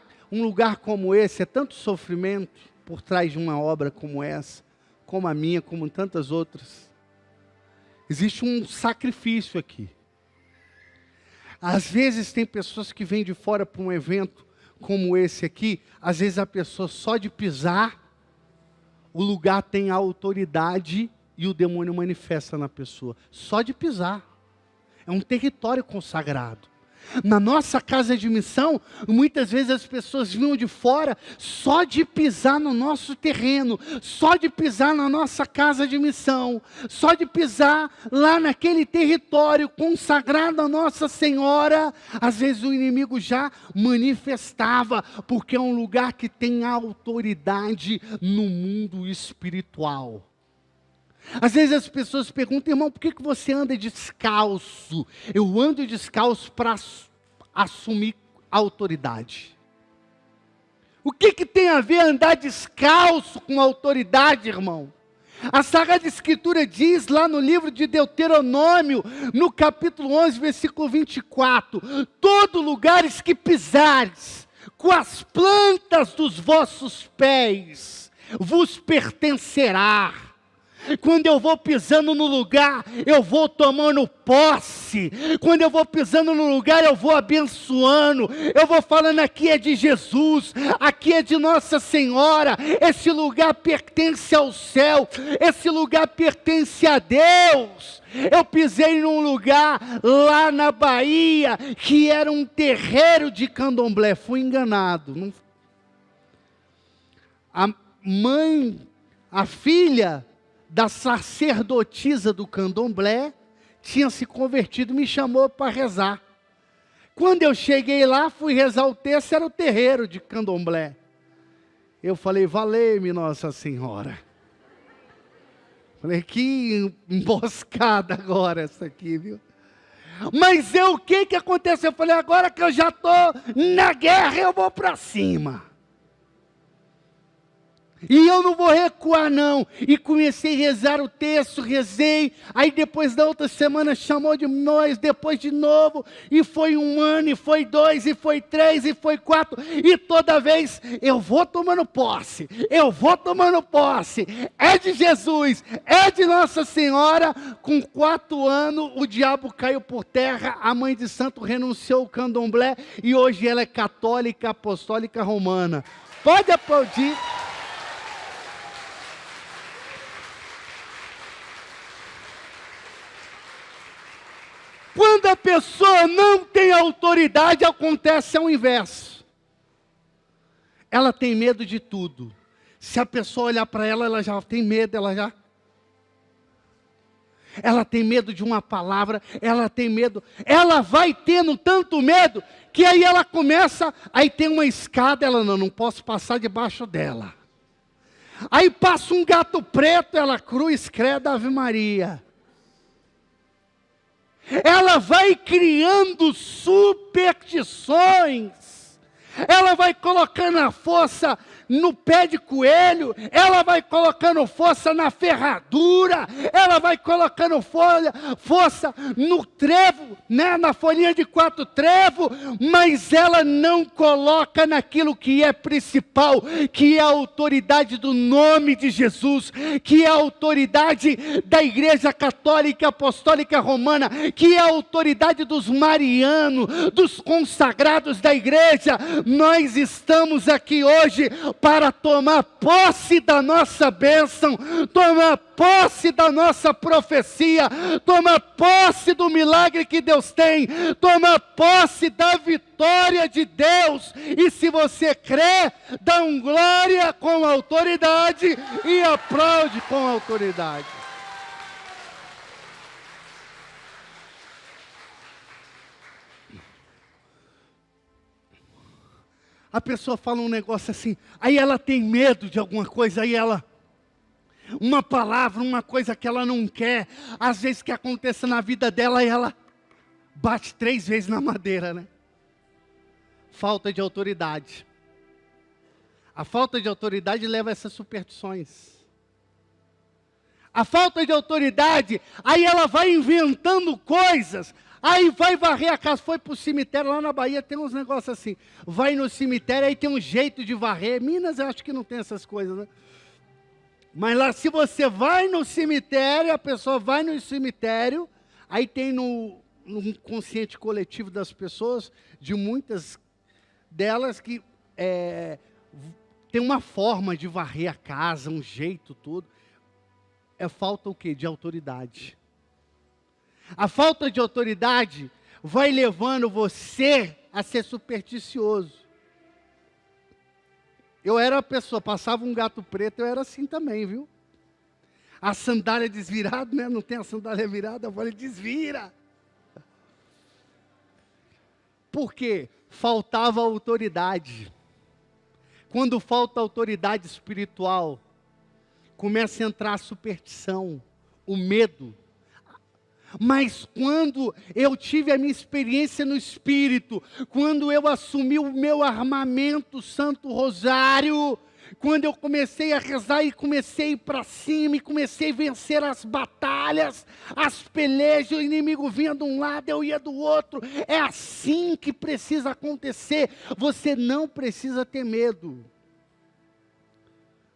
como esse, é tanto sofrimento por trás de uma obra como essa, como a minha, como tantas outras. Existe um sacrifício aqui. Às vezes tem pessoas que vêm de fora para um evento como esse aqui, às vezes a pessoa só de pisar, o lugar tem a autoridade e o demônio manifesta na pessoa. Só de pisar. É um território consagrado. Na nossa casa de missão, muitas vezes as pessoas vinham de fora só de pisar no nosso terreno, só de pisar na nossa casa de missão, só de pisar lá naquele território consagrado a Nossa Senhora. Às vezes o inimigo já manifestava, porque é um lugar que tem autoridade no mundo espiritual. Às vezes as pessoas perguntam: irmão, por que você anda descalço? Eu ando descalço para assumir autoridade. O que tem a ver andar descalço com autoridade, irmão? A Sagrada Escritura diz lá no livro de Deuteronômio, no capítulo 11, versículo 24: todo lugares que pisares, com as plantas dos vossos pés, vos pertencerá. Quando eu vou pisando no lugar, eu vou tomando posse. Quando eu vou pisando no lugar, eu vou abençoando. Eu vou falando: aqui é de Jesus, aqui é de Nossa Senhora. Esse lugar pertence ao céu, esse lugar pertence a Deus. Eu pisei num lugar lá na Bahia, que era um terreiro de candomblé. Fui enganado. A filha da sacerdotisa do candomblé tinha se convertido, me chamou para rezar. Quando eu cheguei lá, fui rezar o texto, era o terreiro de candomblé. Eu falei: valei-me Nossa Senhora. Falei: que emboscada agora essa aqui, viu? Mas o que aconteceu? Eu falei: agora que eu já estou na guerra, eu vou para cima. E eu não vou recuar não. E comecei a rezar o texto, rezei. Aí depois da outra semana chamou de nós, depois de novo. E foi 1 ano, e foi 2, e foi 3, e foi 4. E toda vez eu vou tomando posse. Eu vou tomando posse. É de Jesus, é de Nossa Senhora. Com 4 anos o diabo caiu por terra. A mãe de santo renunciou ao candomblé. E hoje ela é católica, apostólica, romana. Pode aplaudir. Quando a pessoa não tem autoridade, acontece ao inverso. Ela tem medo de tudo. Se a pessoa olhar para ela, ela já tem medo, ela tem medo de uma palavra, ela tem medo, ela vai tendo tanto medo, que aí ela começa, aí tem uma escada, ela não posso passar debaixo dela. Aí passa um gato preto, ela cruz, credo, Ave Maria. Ela vai criando superstições, ela vai colocando a força no pé de coelho, ela vai colocando força na ferradura, ela vai colocando força no trevo, né, na folhinha de 4 trevos, mas ela não coloca naquilo que é principal, que é a autoridade do nome de Jesus, que é a autoridade da Igreja Católica Apostólica Romana, que é a autoridade dos marianos, dos consagrados da igreja. Nós estamos aqui hoje para tomar posse da nossa bênção, tomar posse da nossa profecia, tomar posse do milagre que Deus tem, tomar posse da vitória de Deus. E se você crê, dá um glória com autoridade e aplaude com autoridade. A pessoa fala um negócio assim, aí ela tem medo de alguma coisa, aí ela, uma palavra, uma coisa que ela não quer, às vezes que aconteça na vida dela, aí ela bate 3 vezes na madeira, né? Falta de autoridade. A falta de autoridade leva a essas superstições. A falta de autoridade, aí ela vai inventando coisas. Aí vai varrer a casa, foi para o cemitério, lá na Bahia tem uns negócios assim, vai no cemitério, aí tem um jeito de varrer. Minas eu acho que não tem essas coisas, né? Mas lá, se você vai no cemitério, a pessoa vai no cemitério, aí tem no consciente coletivo das pessoas, de muitas delas, que tem uma forma de varrer a casa, um jeito todo. Falta o quê? De autoridade. A falta de autoridade vai levando você a ser supersticioso. Eu era a pessoa, passava um gato preto, eu era assim também, viu? A sandália desvirada, né? Não tem a sandália virada, eu falei, desvira. Por quê? Faltava autoridade. Quando falta autoridade espiritual, começa a entrar a superstição, o medo. Mas quando eu tive a minha experiência no Espírito, quando eu assumi o meu armamento Santo Rosário, quando eu comecei a rezar e comecei a ir para cima, e comecei a vencer as batalhas, as pelejas, o inimigo vinha de um lado, eu ia do outro. É assim que precisa acontecer. Você não precisa ter medo.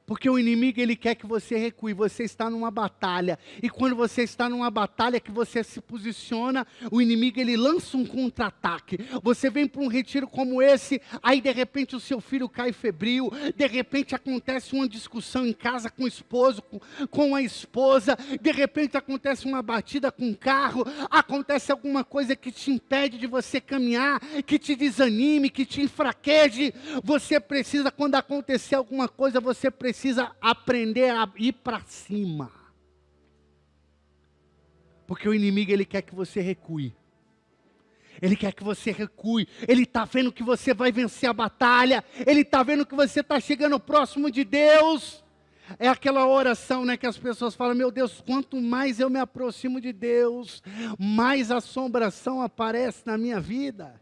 Porque o inimigo, ele quer que você recue, você está numa batalha, e quando você está numa batalha que você se posiciona, o inimigo, ele lança um contra-ataque. Você vem para um retiro como esse, aí de repente o seu filho cai febril, de repente acontece uma discussão em casa com o esposo, com a esposa, de repente acontece uma batida com o carro, acontece alguma coisa que te impede de você caminhar, que te desanime, que te enfraqueje. Você precisa, quando acontecer alguma coisa, você precisa aprender a ir para cima. Porque o inimigo, ele quer que você recue. Ele quer que você recue. Ele está vendo que você vai vencer a batalha. Ele está vendo que você está chegando próximo de Deus. É aquela oração, né, que as pessoas falam, meu Deus, quanto mais eu me aproximo de Deus, mais assombração aparece na minha vida.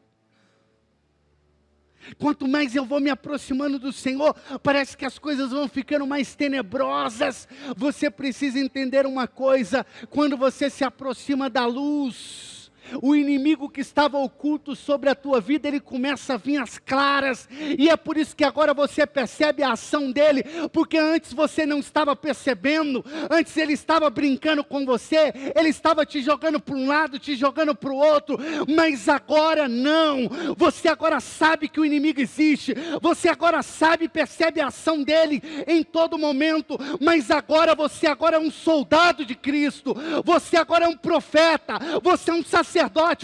Quanto mais eu vou me aproximando do Senhor, parece que as coisas vão ficando mais tenebrosas. Você precisa entender uma coisa: quando você se aproxima da luz, o inimigo que estava oculto sobre a tua vida, ele começa a vir às claras, e é por isso que agora você percebe a ação dele, porque antes você não estava percebendo, antes ele estava brincando com você, ele estava te jogando para um lado, te jogando para o outro, mas agora não, você agora sabe que o inimigo existe, você agora sabe, percebe a ação dele em todo momento, mas agora você agora é um soldado de Cristo, você agora é um profeta, você é um sacerdote,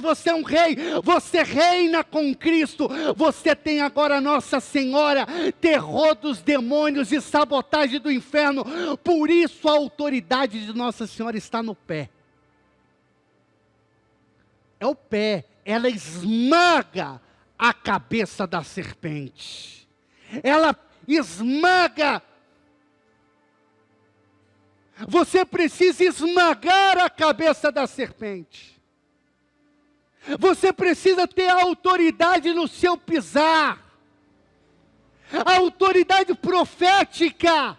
você é um rei, você reina com Cristo, você tem agora Nossa Senhora, terror dos demônios e sabotagem do inferno, por isso a autoridade de Nossa Senhora está no pé. É o pé, ela esmaga a cabeça da serpente, ela esmaga. Você precisa esmagar a cabeça da serpente. Você precisa ter autoridade no seu pisar, a autoridade profética,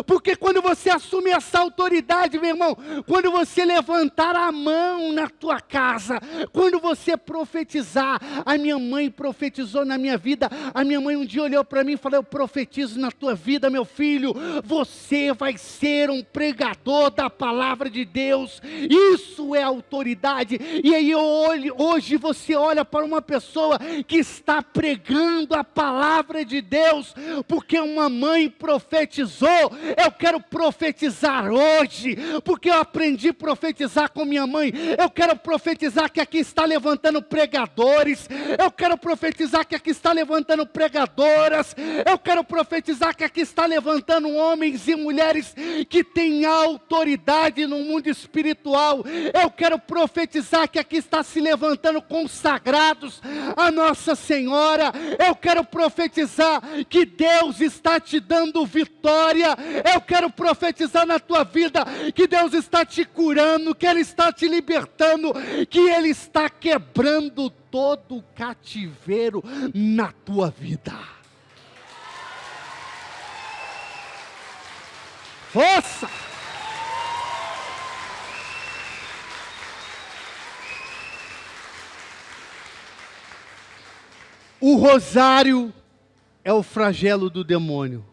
porque quando você assume essa autoridade, meu irmão, quando você levantar a mão na tua casa, quando você profetizar, a minha mãe profetizou na minha vida, a minha mãe um dia olhou para mim e falou, eu profetizo na tua vida, meu filho, você vai ser um pregador da palavra de Deus, isso é autoridade. E aí hoje você olha para uma pessoa que está pregando a palavra de Deus, porque uma mãe profetizou. Eu quero profetizar hoje, porque eu aprendi a profetizar com minha mãe. Eu quero profetizar que aqui está levantando pregadores. Eu quero profetizar que aqui está levantando pregadoras. Eu quero profetizar que aqui está levantando homens e mulheres que têm autoridade no mundo espiritual. Eu quero profetizar que aqui está se levantando consagrados a Nossa Senhora. Eu quero profetizar que Deus está te dando vitória. Eu quero profetizar na tua vida que Deus está te curando, que Ele está te libertando, que Ele está quebrando todo o cativeiro na tua vida. Força! O rosário é o flagelo do demônio.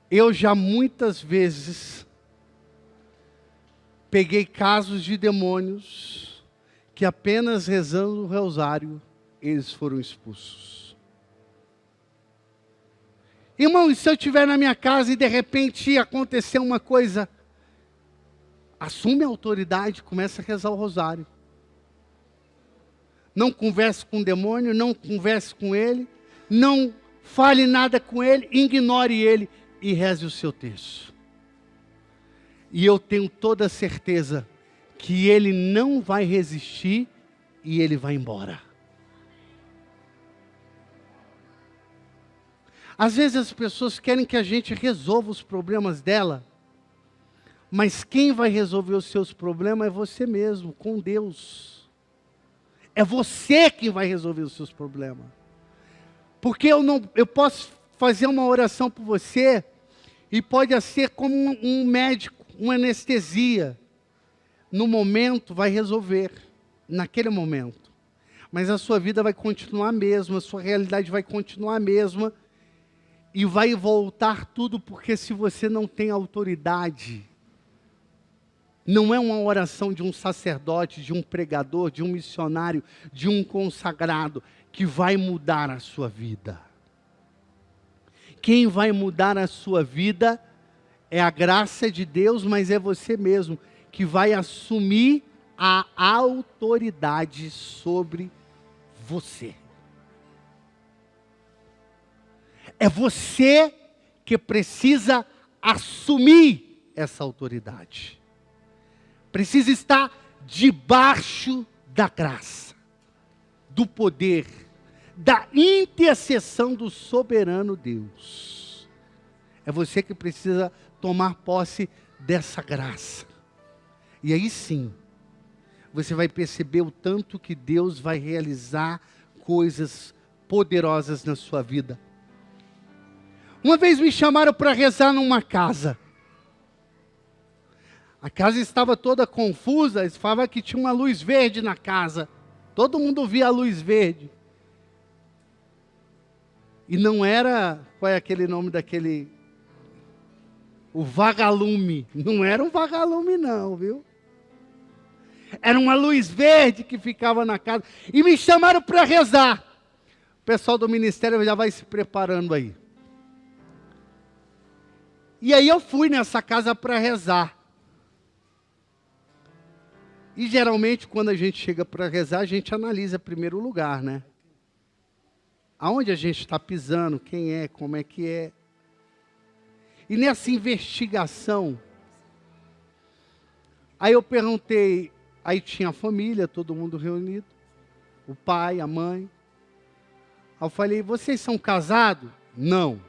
Eu já muitas vezes peguei casos de demônios que apenas rezando o rosário, eles foram expulsos. Irmão, e se eu estiver na minha casa e de repente acontecer uma coisa, assume a autoridade, começa a rezar o rosário. Não converse com o demônio, não converse com ele, não fale nada com ele, ignore ele e reze o seu terço. E eu tenho toda a certeza que ele não vai resistir e ele vai embora. Às vezes as pessoas querem que a gente resolva os problemas dela, mas quem vai resolver os seus problemas é você mesmo, com Deus. É você quem vai resolver os seus problemas. Porque eu posso fazer uma oração por você e pode ser como um médico, uma anestesia. No momento vai resolver, naquele momento. Mas a sua vida vai continuar a mesma, a sua realidade vai continuar a mesma. E vai voltar tudo, porque se você não tem autoridade, não é uma oração de um sacerdote, de um pregador, de um missionário, de um consagrado, que vai mudar a sua vida. Quem vai mudar a sua vida é a graça de Deus, mas é você mesmo, que vai assumir a autoridade sobre você. É você que precisa assumir essa autoridade. Precisa estar debaixo da graça, do poder, da intercessão do soberano Deus. É você que precisa tomar posse dessa graça. E aí sim, você vai perceber o tanto que Deus vai realizar coisas poderosas na sua vida. Uma vez me chamaram para rezar numa casa. A casa estava toda confusa, eles falavam que tinha uma luz verde na casa. Todo mundo via a luz verde. E não era, qual é aquele nome daquele? O vagalume. Não era um vagalume não, viu? Era uma luz verde que ficava na casa. E me chamaram para rezar. O pessoal do ministério já vai se preparando aí. E aí eu fui nessa casa para rezar. E geralmente quando a gente chega para rezar, a gente analisa primeiro o lugar, né? Aonde a gente está pisando, quem é, como é que é. E nessa investigação, aí eu perguntei, aí tinha a família, todo mundo reunido, o pai, a mãe. Aí eu falei, vocês são casados? Não.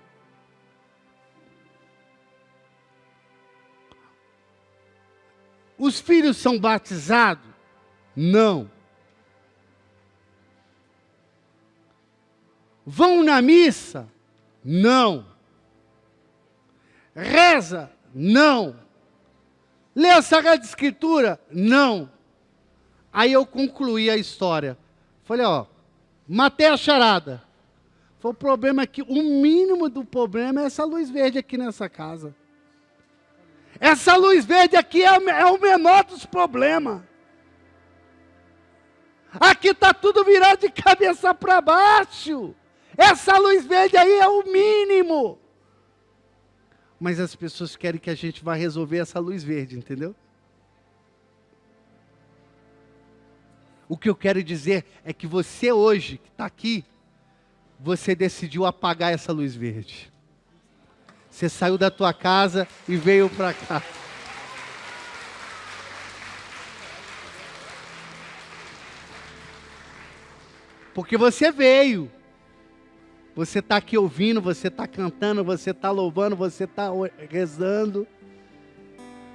Os filhos são batizados? Não. Vão na missa? Não. Reza? Não. Lê a Sagrada Escritura? Não. Aí eu concluí a história. Falei, matei a charada. O problema é que o mínimo do problema é essa luz verde aqui nessa casa. Essa luz verde aqui é o menor dos problemas. Aqui está tudo virado de cabeça para baixo. Essa luz verde aí é o mínimo. Mas as pessoas querem que a gente vá resolver essa luz verde, entendeu? O que eu quero dizer é que você hoje, que está aqui, você decidiu apagar essa luz verde. Você saiu da tua casa e veio para cá. Porque você veio. Você está aqui ouvindo, você está cantando, você está louvando, você está rezando.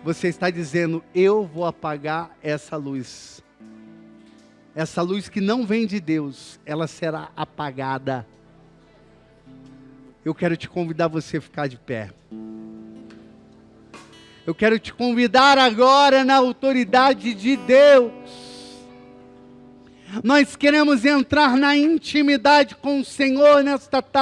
Você está dizendo, eu vou apagar essa luz. Essa luz que não vem de Deus, ela será apagada. Eu quero te convidar você a ficar de pé. Eu quero te convidar agora na autoridade de Deus. Nós queremos entrar na intimidade com o Senhor nesta tarde.